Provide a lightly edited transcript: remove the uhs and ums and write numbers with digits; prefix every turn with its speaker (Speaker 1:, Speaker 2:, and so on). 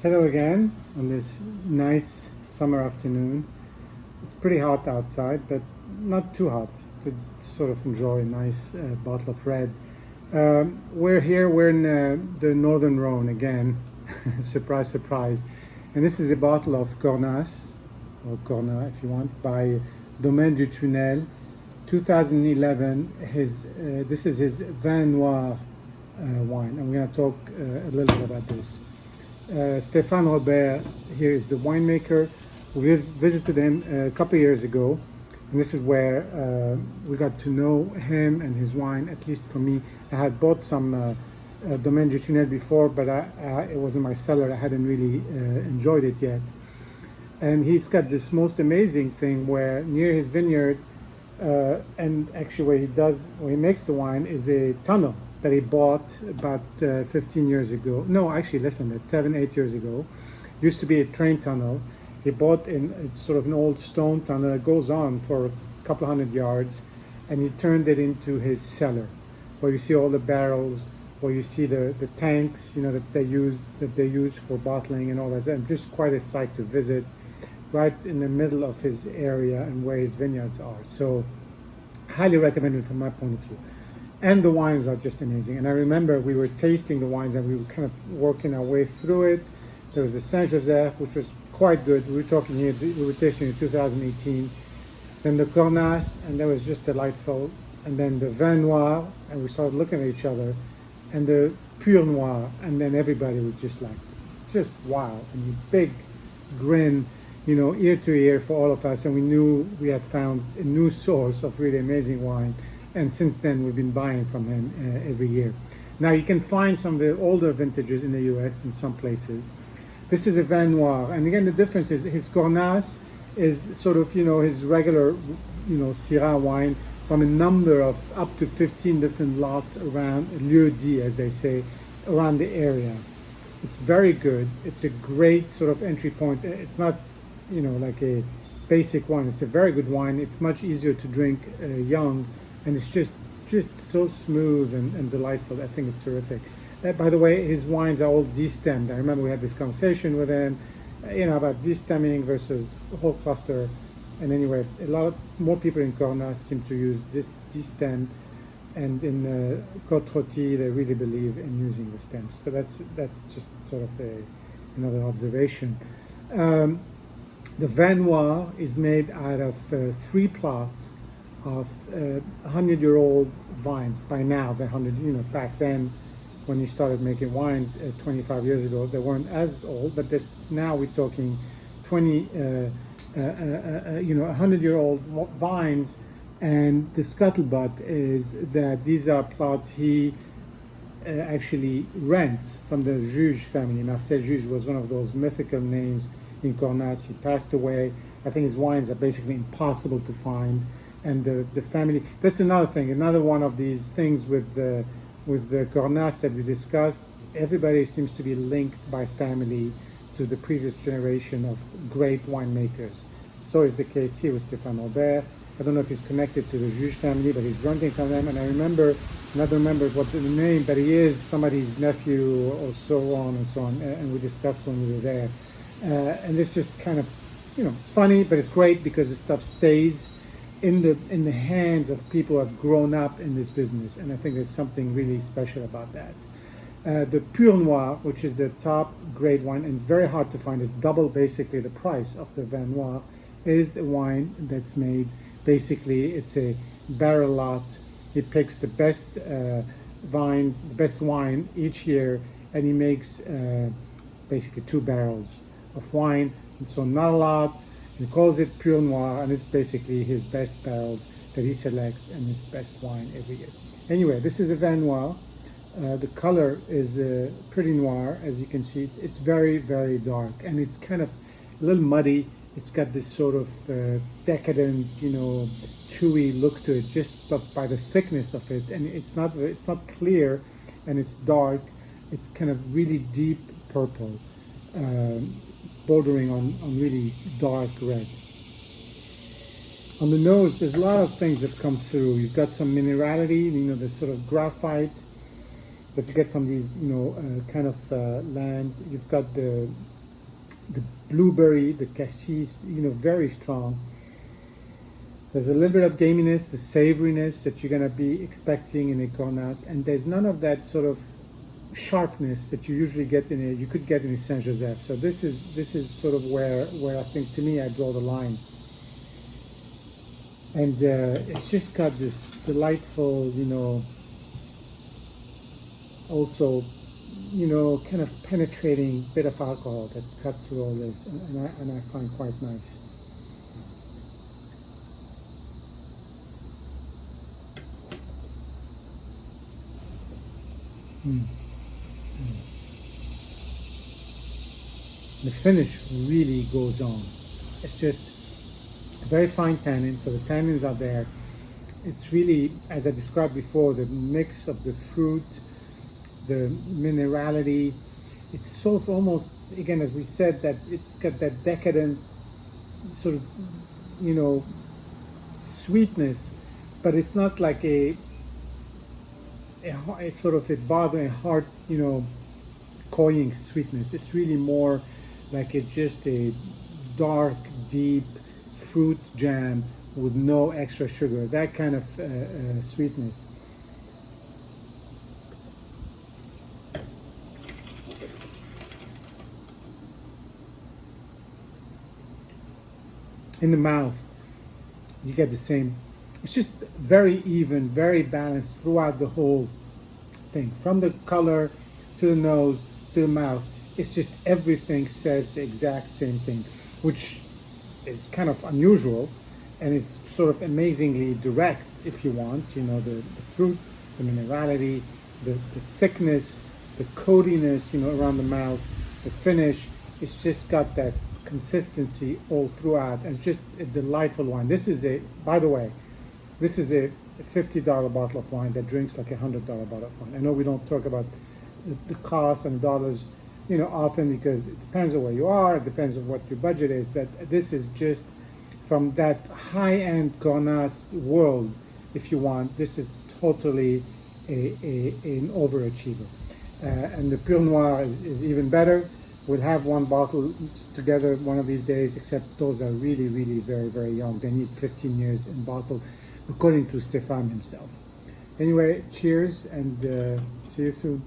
Speaker 1: Hello again on this nice summer afternoon. It's pretty hot outside, but not too hot to sort of enjoy a nice bottle of red. We're in the Northern Rhone again. Surprise, surprise. And this is a bottle of Cornas, or Cornas if you want, by Domaine du Tunnel, 2011. This is his Vin Noir wine. And we're going to talk a little bit about this. Stéphane Robert here is the winemaker. We visited him a couple of years ago, and this is where we got to know him and his wine. At least for me, I had bought some Domaine du Tunnel before, but it was in my cellar. I hadn't really enjoyed it yet. And he's got this most amazing thing where near his vineyard, and actually where he makes the wine is a tunnel that he bought about 15 years ago. No, actually less than that, 7-8 years ago. Used to be a train tunnel. He bought it's sort of an old stone tunnel that goes on for a couple hundred yards, and he turned it into his cellar, where you see all the barrels, where you see the tanks, that they use for bottling and all that. And just quite a sight to visit, right in the middle of his area and where his vineyards are. So, highly recommended from my point of view. And the wines are just amazing. And I remember we were tasting the wines and we were kind of working our way through it. There was the Saint Joseph, which was quite good. We were tasting in 2018. Then the Cornas, and that was just delightful. And then the Vin Noir, and we started looking at each other. And the Pure Noir, and then everybody was just wow. And the big grin, ear to ear for all of us. And we knew we had found a new source of really amazing wine. And since then, we've been buying from him every year. Now, you can find some of the older vintages in the US in some places. This is a Vin Noir. And again, the difference is his Cornas is sort of, his regular, Syrah wine from a number of up to 15 different lots around, lieu dit, as they say, around the area. It's very good. It's a great sort of entry point. It's not, like a basic wine. It's a very good wine. It's much easier to drink young. And it's just so smooth and delightful. I think it's terrific. By the way, his wines are all destemmed. I remember we had this conversation with him, about destemming versus whole cluster. And anyway, a lot more people in Cornas seem to use this destem, and in Côte Rôtie they really believe in using the stems. But that's just sort of another observation. The Vin Noir is made out of 3 plots of 100-year-old vines. By now, the 100, back then, when he started making wines 25 years ago, they weren't as old. But now we're talking 100-year-old vines. And the scuttlebutt is that these are plots he actually rents from the Juge family. Marcel Juge was one of those mythical names in Cornas. He passed away. I think his wines are basically impossible to find. And the family, that's another thing, another one of these things with the Cornas that we discussed. Everybody seems to be linked by family to the previous generation of great winemakers. So is the case here with Stéphane Robert. I don't know if he's connected to the Juge family, but he's renting from them. And I not remember what the name, but he is somebody's nephew or so on and so on. And we discussed when we were there. And it's just kind of, it's funny, but it's great because this stuff stays in the hands of people who have grown up in this business, and I think there's something really special about that. The Pure Noir, which is the top grade wine, and it's very hard to find, it's double basically the price of the Vin Noir, is the wine that's made, basically it's a barrel lot. He picks the best vines, the best wine each year, and he makes basically 2 barrels of wine, and so not a lot. He calls it Pure Noir, and it's basically his best barrels that he selects and his best wine every year. Anyway, this is a Vin Noir. The color is pretty noir, as you can see. It's very, very dark, and it's kind of a little muddy. It's got this sort of decadent, chewy look to it, just by the thickness of it. And it's not clear, and it's dark. It's kind of really deep purple. Bordering on really dark red. On the nose, there's a lot of things that come through. You've got some minerality, the sort of graphite that you get from these, kind of lands. You've got the the blueberry, the cassis, very strong. There's a little bit of gaminess, the savoriness that you're going to be expecting in a Cornas, and there's none of that sort of sharpness that you usually get you could get in a Saint Joseph. So this is sort of where I think, to me, I draw the line. And it's just got this delightful, also, kind of penetrating bit of alcohol that cuts through all this, and I find quite nice. The finish really goes on. It's just very fine tannins, so the tannins are there. It's really, as I described before, the mix of the fruit, the minerality. It's sort of almost, again, as we said, that it's got that decadent sort of, sweetness, but it's not like a sort of a bothering, hard, cloying sweetness. It's really more like just a dark, deep fruit jam with no extra sugar, that kind of sweetness. In the mouth, you get the same. It's just very even, very balanced throughout the whole thing, from the color to the nose to the mouth. It's just everything says the exact same thing, which is kind of unusual, and it's sort of amazingly direct if you want. The fruit, the minerality, the thickness, the coatiness, around the mouth, the finish. It's just got that consistency all throughout, and just a delightful wine. This is by the way, this is a $50 bottle of wine that drinks like a $100 bottle of wine. I know we don't talk about the cost and dollars, often, because it depends on where you are, it depends on what your budget is, but this is just from that high-end Cornas world, if you want. This is totally an overachiever. And the Pure Noir is even better. We'll have one bottle together one of these days, except those are really, really very, very young. They need 15 years in bottle, according to Stefan himself. Anyway, cheers, and see you soon.